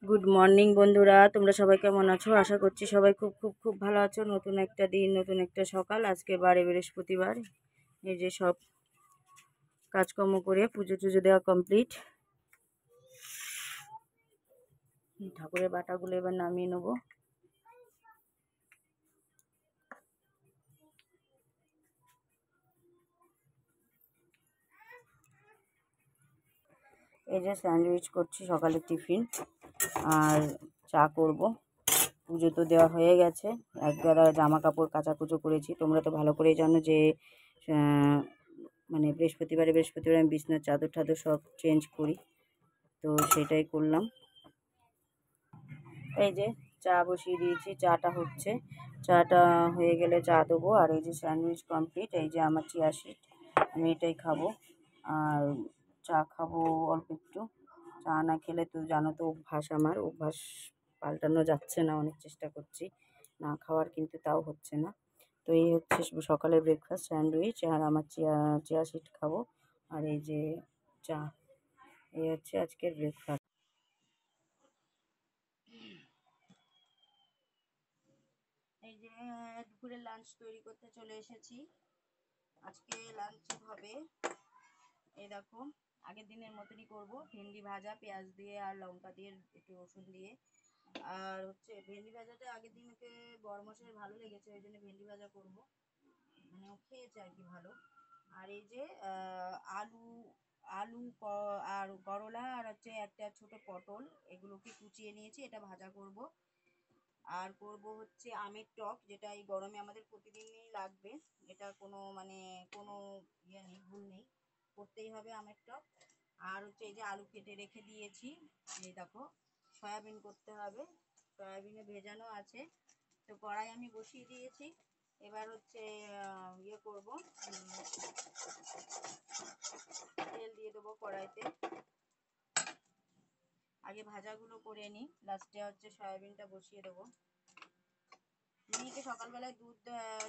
Good morning বন্ধুরা, তোমরা সবাই কেমন আছো? আশা করছি সবাই খুব খুব খুব ভালো আছো। নতুন একটা দিন, নতুন একটা সকাল। আজকে বারে বৃহস্পতিবার। এই যে সব কাজকর্ম করে পুজো টুজো দেওয়া কমপ্লিট। ঠাকুরের বাটাগুলো এবার নামিয়ে নেবো। এই যে স্যান্ডউইচ করছি, সকালের টিফিন। আর চা করব। পুজো তো দেওয়া হয়ে গেছে। এক গাদা জামা কাপড় কাচাকুচো করেছি। তোমরা তো ভালো করেই জানো যে মানে বৃহস্পতিবারে আমি বিছনার চাদর টাদর সব চেঞ্জ করি। তো সেটাই করলাম। এই যে চা বসিয়ে দিয়েছি, চাটা হচ্ছে। চাটা হয়ে গেলে চা দেবো। আর এই যে স্যান্ডউইচ কমপ্লিট। এই যে আমার চিয়া সিড, আমি এটাই খাবো। আর চা খাবো অল্প একটু। চা না খেলে তো জানো তো অভ্যাস, আমার অভ্যাস পাল্টানো যাচ্ছে না। অনেক চেষ্টা করছি না খাওয়ার, কিন্তু তাও হচ্ছে না। তো এই হচ্ছে সকালের ব্রেকফাস্ট, স্যান্ডউইচ। আর আমার চিয়া সিড খাবো। আর এই যে চা। এই হচ্ছে আজকের ব্রেকফাস্ট। এই যে দুপুরের লাঞ্চ তৈরি করতে চলে এসেছি। আজকে লাঞ্চে হবে, এই দেখো, আগের দিনের মতনই করব। ভেন্ডি ভাজা পেঁয়াজ দিয়ে আর লঙ্কা দিয়ে, একটু রসুন দিয়ে। আর হচ্ছে ভেন্ডি ভাজাটা আগের দিনকে বড় মশাইয়ের ভালো লেগেছে, ওই জন্য ভেন্ডি ভাজা করব। মানে ও খেয়েছে আর কি ভালো। আর এই যে আলু আলু আর করলা আর হচ্ছে একটা ছোট পটল, এগুলোকে কুচিয়ে নিয়েছি, এটা ভাজা করব। আর করব হচ্ছে আমের টক, যেটা এই গরমে আমাদের প্রতিদিনই লাগবে। এটা কোনো ইয়ে নেই, ভুল নেই, করতেই হবে আমের টক। আর হচ্ছে এই যে আলু কেটে রেখে দিয়েছি, এই দেখো। সয়াবিন করতে হবে, সয়াবিনে ভেজানো আছে। তো কড়াই আমি বসিয়ে দিয়েছি। এবার হচ্ছে ইয়ে করব, তেল দিয়ে দেবো কড়াইতে। আগে ভাজাগুলো করে নিই, লাস্টে হচ্ছে সয়াবিনটা বসিয়ে দেবো। মেয়েকে সকালবেলায় দুধ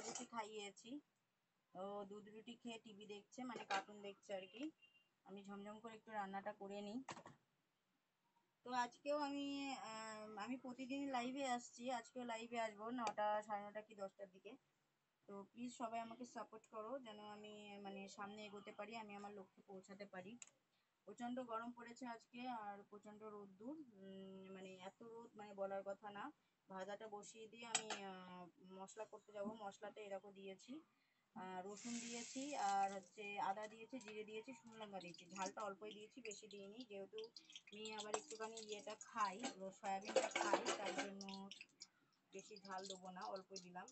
রুটি খাইয়েছি। ও দুধ রুটি খেয়ে টিভি দেখছে, মানে কার্টুন দেখছে আর কি। আমি ঝমঝম করে একটু রান্নাটা করে নিই। তো আজকেও আমি প্রতিদিন লাইভে আসছি, আজকেও লাইভে আসবো 9টা, 9:30 কি 10টার দিকে। তো প্লিজ সবাই আমাকে সাপোর্ট করো, যেন আমি সামনে এগোতে পারি, আমি আমার লক্ষ্যে পৌঁছাতে পারি। প্রচণ্ড গরম পড়েছে আজকে, আর প্রচণ্ড রোদ্দুর। এত রোদ, বলার কথা না। ভাজাটা বসিয়ে দিয়ে আমি মশলা করতে যাব। মশলাটা এরকম দিয়েছি, রসুন দিয়েছি, আর হচ্ছে আদা দিয়েছি, জিরে দিয়েছি, শুকনো লঙ্কা দিয়েছি। ঝালটা অল্পই দিয়েছি, বেশি দিইনি, যেহেতু মেয়ে আবার একটুখানি ইয়েটা খাই, সয়াবিনটা খাই, তার জন্য বেশি ঝাল দেবো না, অল্পই দিলাম।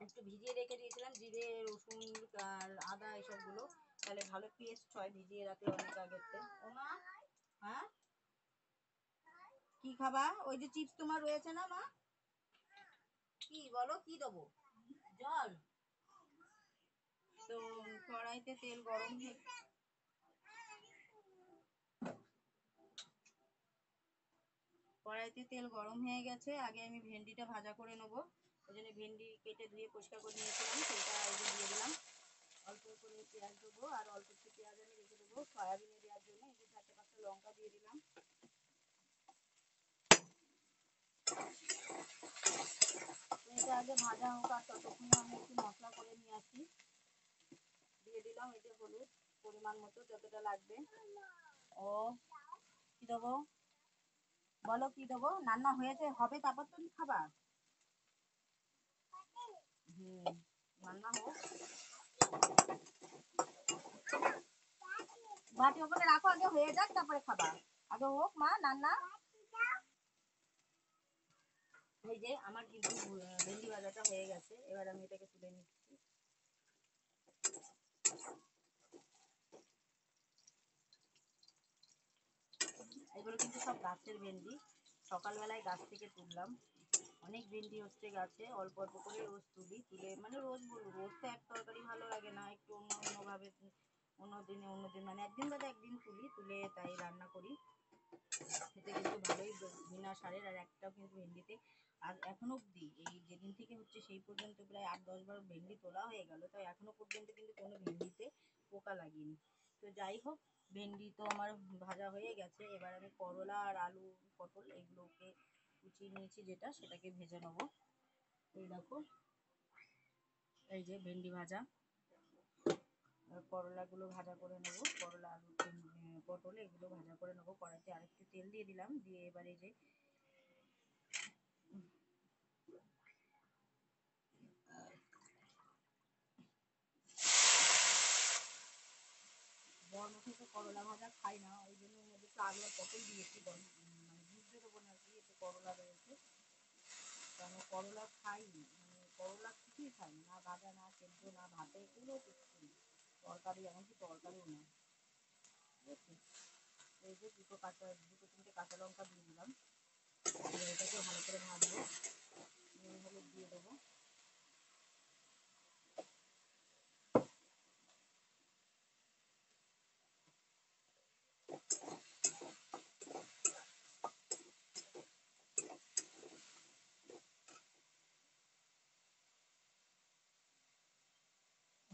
একটু ভিজিয়ে রেখে দিয়েছিলাম জিরে, রসুন আর আদা এসবগুলো, তাহলে ভালো পেস্ট হয় ভিজিয়ে রাখলে অনেক আগেতে। ও মা, হ্যাঁ কি খাবা? ওই যে চিপস তোমার রয়েছে না মা, কি বলো, কি দেবো? জল? তো কড়াইতে তেল গরম হয়ে গেছে। আগে আমি ভেন্ডিটা ভাজা করে নেবো। ওই জন্য ভেন্ডি কেটে ধুয়ে পরিষ্কার করে নিয়েছিলাম, সেটা এই যে দিয়ে দিলাম। অল্প করে পেঁয়াজ দেবো, আর অল্প একটু পেঁয়াজ আমি রেখে দেবো সয়াবিনে দেওয়ার জন্য। এই যে 4-5টা লঙ্কা দিয়ে দিলাম। এটা আগে ভাজা হোক, আর ততক্ষণে আমি একটু মশলা করে নিয়ে আসি। দিয়ে দিলাম এই যে হলুদ পরিমাণ মতো, যতটা লাগবে। ও কি দেবো বলো, কি দেবো? রান্না হয়েছে, হবে, তারপর তুমি খাবা। রান্না হোক, বাটি ওখানে রাখো, আগে হয়ে যাক তারপরে খাবা। আগে হোক মা রান্না। এই যে আমার কিন্তু ভেন্ডি ভাজাটা হয়ে গেছে, এবার আমি এটাকে তুলে নিচ্ছি। এগুলো কিন্তু সব গাছের ভেন্ডি, সকালবেলায় গাছ থেকে তুললাম। অনেক ভেন্ডি হচ্ছে গাছে, অল্প অল্প করে রোজ তুলি, তুলে রোজ বলবো, রোজ তো এক তরকারি ভালো লাগে না, একটু অন্যভাবে অন্য দিন একদিন বাদে একদিন তুলি, তুলে তাই রান্না করি। খেতে কিন্তু ভালোই, বিনা সারের। আর একটাও কিন্তু ভেন্ডিতে, আর এখনো অবধি এই যেদিন থেকে হচ্ছে সেই পর্যন্ত প্রায় 8-10 বার ভেন্ডি তোলা হয়ে গেল, তাই এখনো পর্যন্ত কিন্তু কোনো ভেন্ডিতে পোকা লাগেনি। তো যাই হোক, ভেন্ডি তো আমার ভাজা হয়ে গেছে। এবার আমি করলা আর আলু পটল এগুলোকে কুচিয়ে নিয়েছি, যেটা সেটাকে ভেজে নেবো। এই দেখো, এই যে ভেন্ডি ভাজা, করলাগুলো ভাজা করে নেবো, করলা আলু পটল এগুলো ভাজা করে নেবো। কড়াইতে আরেকটু তেল দিয়ে দিলাম, দিয়ে এবার এই যে বরমুখে তো করলা ভাজা খাই না, ওই জন্য এর মধ্যে একটু আলু আর পটল দিয়েছি, মানে বুঝতে দেবো না কি একটু করলা রয়েছে। কারণ করলা খাই, মানে করলা কিছুই খাই না, ভাজা না সেদ্ধ না ভাতে, এগুলো কিছু না, তরকারি এমনকি তরকারিও না, বুঝেছি। এই যে দুটো তিনটে কাঁচা লঙ্কা দিয়ে দিলাম, এটাকে ভালো করে ভাজবো, নুন হলুদ দিয়ে দেবো।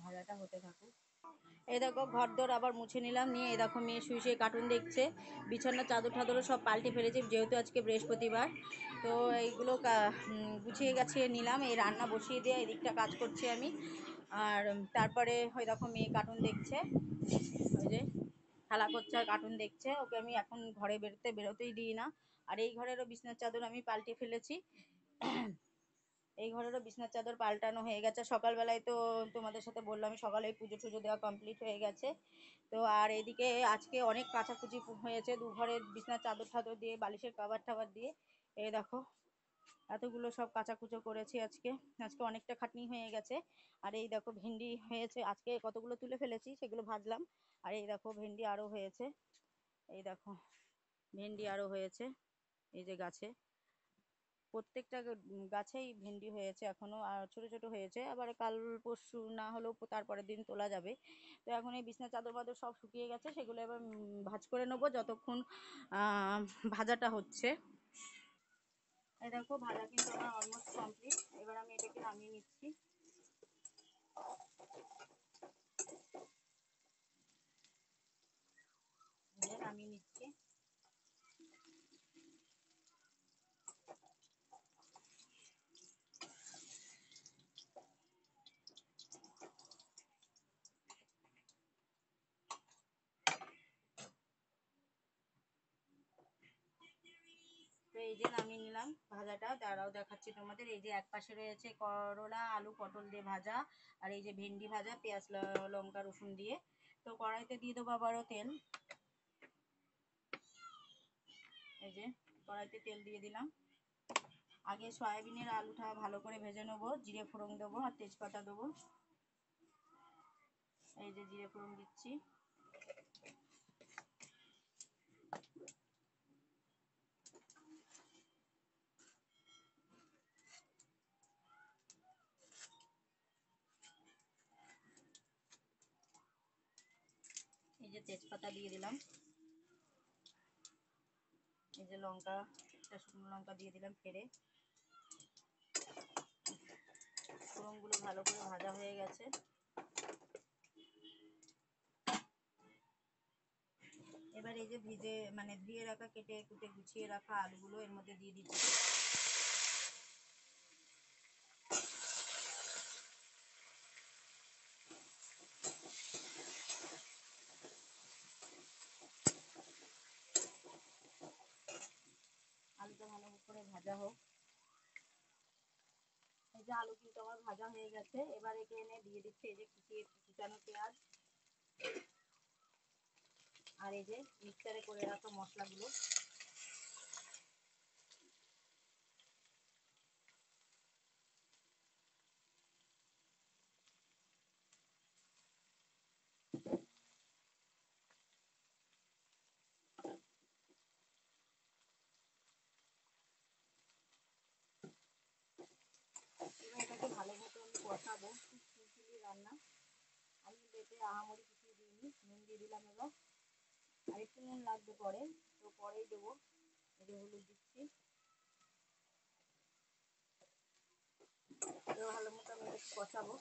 ভাজাটা হতে থাকুক। এই দেখো ঘরদোর আবার মুছে নিলাম, নিয়ে এই দেখো মেয়ে শুয়ে শুয়ে কার্টুন দেখছে। বিছানার চাদর টাদরও সব পাল্টে ফেলেছি, যেহেতু আজকে বৃহস্পতিবার। তো এইগুলো গুছিয়ে গাছিয়ে নিলাম, এই রান্না বসিয়ে দিয়ে এদিকটা কাজ করছি আমি। আর তারপরে ওই দেখো মেয়ে কার্টুন দেখছে, ওই যে খেলা করছে আর কার্টুন দেখছে। ওকে আমি এখন ঘরে বেরোতেই দিই না। আর এই ঘরেরও বিছানার চাদর আমি পাল্টে ফেলেছি। এই ঘরেরও বিছনার চাদর পাল্টানো হয়ে গেছে। সকালবেলায় তো তোমাদের সাথে বললাম, সকালে পুজো টুজো দেওয়া কমপ্লিট হয়ে গেছে। তো আর এদিকে আজকে অনেক কাচাকুচি হয়েছে, দু ঘরের বিছনার চাদর টাদর দিয়ে, বালিশের কভার টাভার দিয়ে। এই দেখো এতগুলো সব কাচাকুচো করেছি আজকে। আজকে অনেকটা খাটনি হয়ে গেছে। আর এই দেখো ভেন্ডি হয়েছে, আজকে কতগুলো তুলে ফেলেছি, সেগুলো ভাজলাম। আর এই দেখো ভেন্ডি আরও হয়েছে, এই দেখো ভেন্ডি আরও হয়েছে, এই যে গাছে প্রত্যেকটা গাছেই ভেন্ডি হয়েছে এখনো, আর ছোট ছোট হয়েছে, আবার কাল পরশু না হলেও তারপরের দিন তোলা যাবে। তো এখন এই বিছনা চাদর বাদর সব শুকিয়ে গেছে, সেগুলো এবার ভাজ করে নেবো যতক্ষণ ভাজাটা হচ্ছে। এই দেখো ভাজা কিন্তু আমার অলমোস্ট কমপ্লিট। এবার আমি এটাকে নামিয়ে নিচ্ছি, নামিয়ে নিচ্ছি। তো এই যে নামিয়ে নিলাম ভাজাটা, দাঁড়াও দেখাচ্ছি তোমাদের। এই যে এক পাশে রয়েছে করলা আলু পটল দিয়ে ভাজা, আর এই যে ভেন্ডি ভাজা পেঁয়াজ লঙ্কা রসুন দিয়ে। তো কড়াইতে দিয়ে দেবো আবারও তেল, এই যে কড়াইতে তেল দিয়ে দিলাম। আগে সয়াবিনের আলুটা ভালো করে ভেজে নেবো, জিরে ফোড়ন দেবো আর তেজপাতা দেবো। এই যে জিরে ফোড়ন দিচ্ছি, এই যে তেজপাতা দিয়ে দিলাম, এই যে লঙ্কা, একটা শুকনো লঙ্কা দিয়ে দিলাম ফেড়ে। ফোড়নগুলো ভালো করে ভাজা হয়ে গেছে। এবার এই যে ধুয়ে রাখা, কেটে কুটে গুছিয়ে রাখা আলুগুলো এর মধ্যে দিয়ে দিচ্ছি। আলুটা ভালো করে ভাজা হোক। এই যে আলু কিন্তু আমার ভাজা হয়ে গেছে, এবার একে এনে দিয়ে দিচ্ছে এই যে কুচানো পেঁয়াজ, আর এই যে মিক্সারে করে রাখা মশলাগুলো। এবার এটাকে ভালো মতো আমি কষাবো, খুব সিম্পলি রান্না, আমি বেটে আহামরি কিছুই দিইনি। নুন দিয়ে দিলাম এবার, আর একটু নুন লাগবে পরে, তো পরেই দেবো। এই যে হলুদ দিচ্ছি, এবার ভালো মতো আমি কষাবো।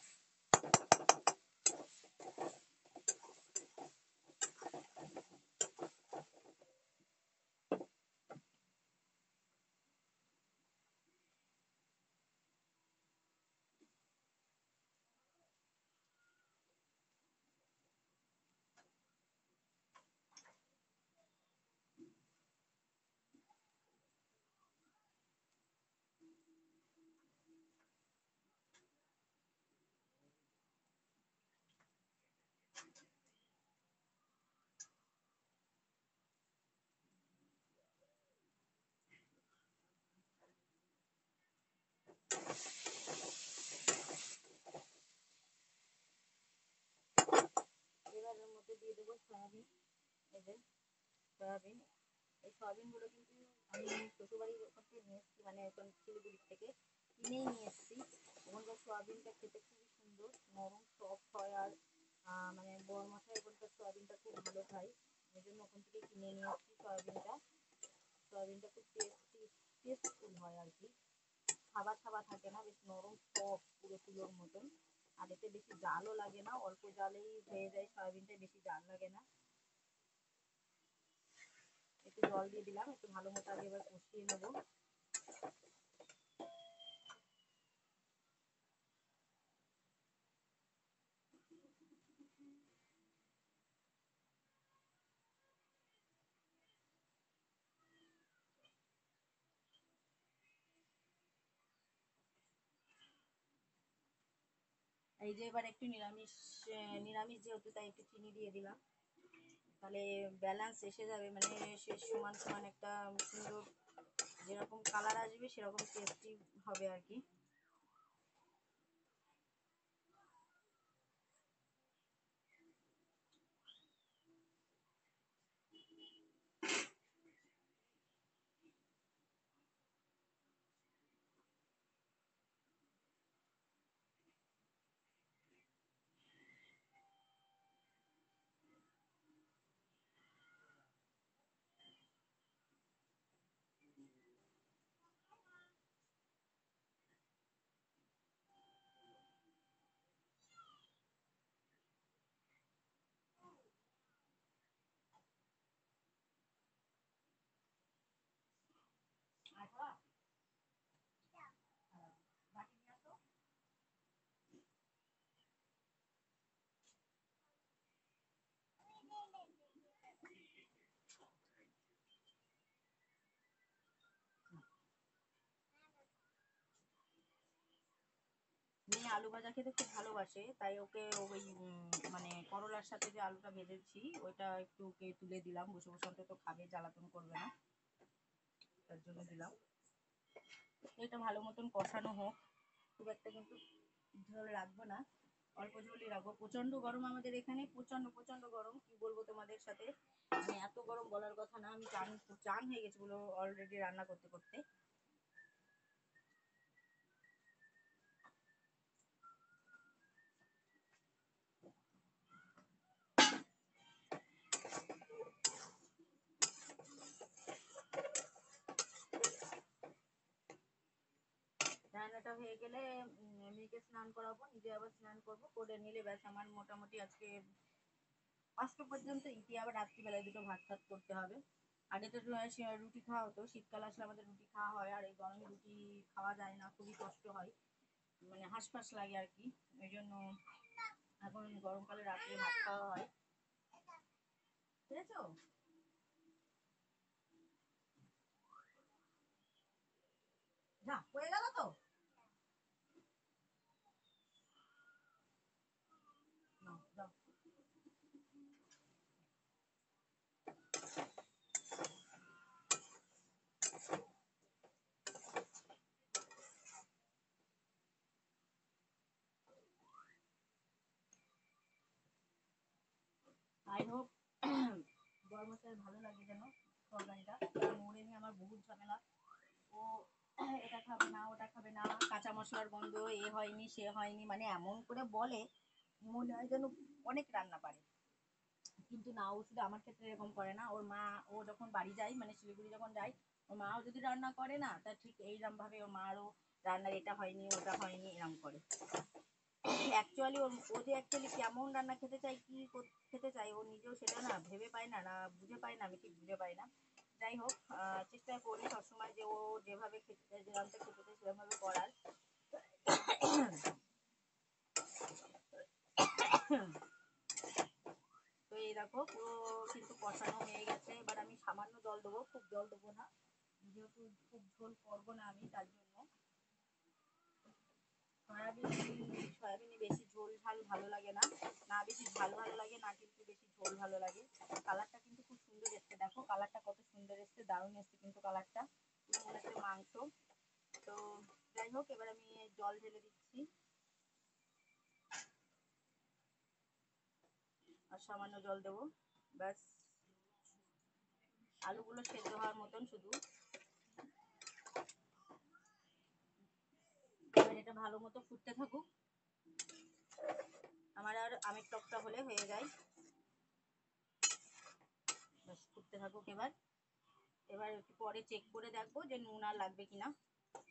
এবার এর মধ্যে দিয়ে দেবো সয়াবিন। এই যে সয়াবিন, এই সয়াবিনগুলো কিন্তু আমি শ্বশুরবাড়ির ওখান থেকে নিয়ে এসেছি, মানে ওখান শিলিগুড়ির থেকে কিনেই নিয়ে এসেছি। ওখানকার সয়াবিনটা খেতে খুবই সুন্দর, নরম সফট হয়। আর মানে বড় মশাই ওখানকার সয়াবিনটা খুব ভালো খায়, এই জন্য ওখান থেকে কিনে নিয়ে এসেছি সয়াবিনটা। সয়াবিনটা খুব টেস্টফুল হয় আর কি, খাবার খাবার থাকে না, বেশ নরম সফট পুরো তুলোর মতন। আর এতে বেশি জালও লাগে না, অল্প জালেই হয়ে যায় সয়াবিনটা, বেশি জাল লাগে না। একটু জল দিয়ে দিলাম, একটু ভালো মতো আগে এবার কষিয়ে নেবো। এই যে এবার একটু নিরামিষ, নিরামিষ যেহেতু তাই একটু চিনি দিয়ে দিলাম, তাহলে ব্যালেন্স এসে যাবে, মানে সে সমান সমান একটা সুন্দর যেরকম কালার আসবে সেরকম টেস্টি হবে আর কি। মেয়ে আলু ভাজা খেতে খুব ভালোবাসে, তাই ওকে ওই মানে করলার সাথে যে আলুটা ভেজেছি ওইটা একটু ওকে তুলে দিলাম, বসে বসে অন্তত খাবে, জ্বালাতন করবে না, তার জন্য দিলাম। এটা ভালো মতন কষানো হোক, খুব একটা কিন্তু ঝোল রাখবো না, অল্প ঝোলই রাখবো। প্রচন্ড গরম আমাদের এখানে, প্রচন্ড প্রচন্ড গরম, কি বলবো তোমাদের সাথে, মানে এত গরম বলার কথা না। আমি চান চান হয়ে গেছি বলো অলরেডি রান্না করতে করতে। রান্নাটা হয়ে গেলে মেয়েকে স্নান করাবো, নিজে আবার স্নান করবো, করে নিলে ব্যাস আমার মোটামুটি আজকে 5টা পর্যন্ত ইতি। আবার রাত্রিবেলায় দুটো ভাত টাত করতে হবে। আগে তো রুটি খাওয়া হতো, শীতকাল আসলে আমাদের রুটি খাওয়া হয়, আর এই গরমে রুটি খাওয়া যায় না, খুবই কষ্ট হয়, মানে হাঁসফাঁস লাগে আর কি। ওই জন্য এখন গরমকালে রাত্রে ভাত খাওয়া হয়, বুঝেছো? যা হয়ে গেল তো, নাও, যাও। আই হোপ গরমটায় ভালো লাগে যেন তরকারিটা, মরে নিয়ে আমার বহুত ঝামেলা। ও এটা খাবে না, ওটা খাবে না, কাঁচা মশলার গন্ধ, এ হয়নি সে হয়নি, মানে এমন করে বলে মনে হয় যেন অনেক রান্না পারে। কিন্তু না, ও শুধু আমার ক্ষেত্রে এরকম করে না, ওর মা, ও যখন বাড়ি যায় মানে শিলিগুড়ি যখন যায়, ওর মাও যদি রান্না করে না, তা ঠিক এইরকম ভাবে ওর মারও রান্নার এটা হয়নি ওটা হয়নি এরকম করে। অ্যাকচুয়ালি ও যে অ্যাকচুয়ালি কেমন রান্না খেতে চাই, কি খেতে চাই, ও নিজেও সেটা না ভেবে পায় না, না বুঝে পায় না, আমি ঠিক বুঝে পাই না। যাই হোক, চেষ্টা করি সবসময় যে ও যেভাবে খেতে চায়, যে রান্নাটা খেতে চায় সেরকমভাবে করার। তো এই দেখো পুরো কিন্তু কষানো হয়ে গেছে, এবার আমি সামান্য জল দেবো, খুব জল দেবো না, যেহেতু খুব ঝোল করবো না আমি, তার জন্য। সয়াবিন, সয়াবিনে বেশি ঝোল ঝাল ভালো লাগে না, না বেশি ঝাল ভালো লাগে না, কিন্তু বেশি ঝোল ভালো লাগে। কালারটা কিন্তু খুব সুন্দর এসছে, দেখো কালারটা কত সুন্দর এসছে, দারুণ এসছে কিন্তু কালারটা, পুরো মনে হচ্ছে মাংস। তো যাই হোক, এবার আমি জল ঢেলে দিচ্ছি আর সামান্য জল দেবো। ব্যাস, আলুগুলো সেদ্ধ হওয়ার মতন শুধু। এবার এটা ভালো মতো ফুটতে থাকুক। আমার আর আমের টকটা হলে হয়ে যায়। ব্যাস, ফুটতে থাকুক। এবার একটু পরে চেক করে দেখবো যে নুন আর লাগবে কিনা,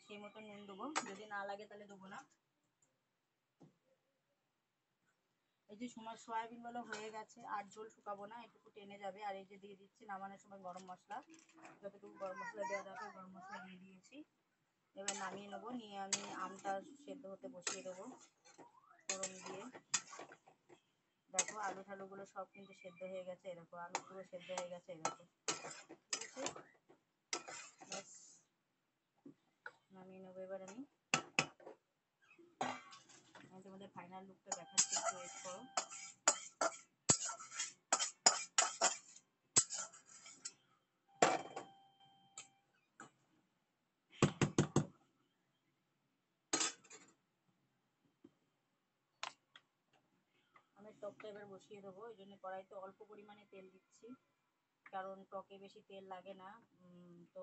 সেই মতো নুন দেবো, যদি না লাগে তাহলে দেবো না। এই যে সয়াবিন গুলো হয়ে গেছে, আর ঝোল শুকাবো না, একটু টেনে যাবে। আর এই যে দিয়ে দিচ্ছি নামানোর সময় গরম মশলা, যতটুকু গরম মশলা দেওয়া দরকার গরম মশলা দিয়ে দিয়েছি। এবার নামিয়ে নেবো, নিয়ে আমি আমটা সেদ্ধ হতে বসিয়ে দেবো ফোড়ন দিয়ে। দেখো আলু ঠালুগুলো সব কিন্তু সেদ্ধ হয়ে গেছে, এরকম আলু পুরো সেদ্ধ হয়ে গেছে এরকম, ঠিক আছে। ব্যাস, নামিয়ে নেবো এবার আমি তোমাদের ফাইনাল লুকটা দেখাচ্ছি, একটু ওয়েট করো। আমি টকটা এবার বসিয়ে দেবো, এই জন্য কড়াইতে অল্প পরিমাণে তেল দিচ্ছি, কারণ টকে বেশি তেল লাগে না। তো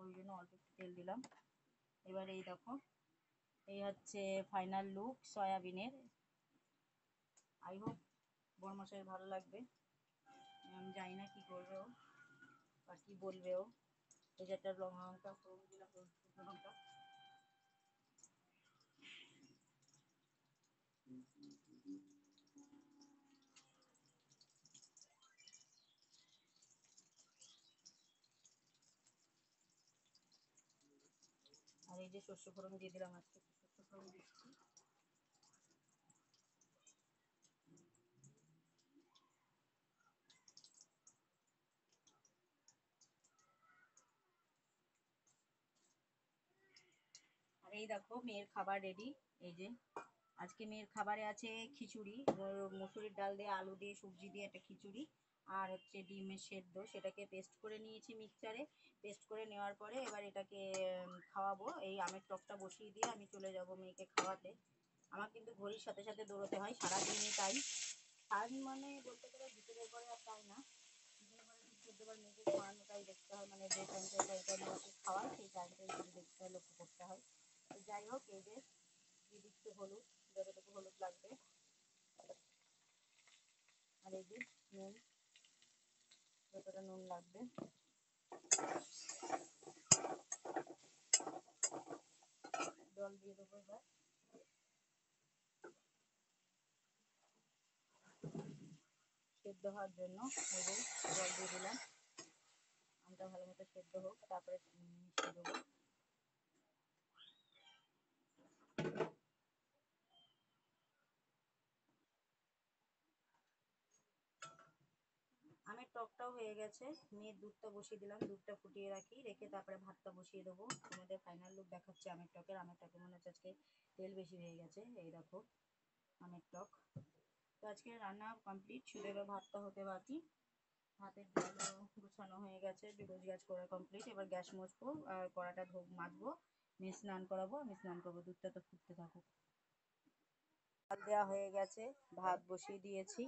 ওই জন্য অল্প একটু তেল দিলাম। এবার এই দেখো, এই হচ্ছে ফাইনাল লুক সয়াবিনের। আই হোপ বড়মশাইয়ের ভালো লাগবে। আমি জানি না কি করবে ও বা কি বলবে ও। এই যে একটা লঙ্কা ফোড়ন দিলাম, লঙ্কা। আর এই যে শস্য ফোড়ন দিয়ে দিলাম, আজকে শস্য ফোড়ন দিচ্ছি। আর এই দেখো মেয়ের খাবার রেডি। এই যে আজকে মেয়ের খাবারে আছে খিচুড়ি, মসুরির ডাল দিয়ে আলু দিয়ে সবজি দিয়ে একটা খিচুড়ি, আর হচ্ছে ডিমের সেদ্ধ, সেটাকে পেস্ট করে নিয়েছি মিক্সচারে। পেস্ট করে নেওয়ার পরে এবার এটাকে খাওয়াবো। এই আমের টকটা বসিয়ে দিয়ে আমি চলে যাব মেয়েকে খাওয়াতে। আমার কিন্তু ঘড়ির সাথে সাথে দৌড়তে হয় সারাদিনই তাই। সারাদিন মানে বলতে গেলে দুপুরের পরে আর তাই না, দুপুরের পরে ঠিক 14বার মেয়েকে খাওয়ানোটাই দেখতে হয়, মানে যে টাইমটা মেয়েকে খাওয়ায় সেই টাইমটাই শুধু দেখতে হয়, লক্ষ্য করতে হয়। তো যাই হোক, এই যে দিয়ে দিচ্ছে হলুদ, যতটুকু হলুদ লাগবে। আর এই যে নুন, যতটা নুন লাগবে। জল দিয়ে দেবো এবার, সেদ্ধ হওয়ার জন্য। এই যে জল দিয়ে দিলাম, আমটা ভালো মতো সেদ্ধ হোক, তারপরে মিশিয়ে দেবো। আমের টকটাও হয়ে গেছে, মেয়ের দুধটা বসিয়ে দিলাম, দুধটা ফুটিয়ে রেখে তারপরে ভাতটা বসিয়ে দেবো। তোমাদের ফাইনাল লুক দেখাচ্ছে আমের টকের। আমের টকে মনে হচ্ছে আজকে তেল বেশি হয়ে গেছে। এই দেখো আমের টক। তো আজকে রান্না কমপ্লিট, শুধু এবার ভাতটা হতে বাকি। ভাতের ডালও গুছানো হয়ে গেছে, গোছ গ্যাস করা কমপ্লিট। এবার গ্যাস মুছবো আর কড়াটা মাজবো, মেয়ে স্নান করাবো, আমি স্নান করবো। দুধটা তো ফুটতে থাকুক। ভাত দেওয়া হয়ে গেছে, ভাত বসিয়ে দিয়েছি।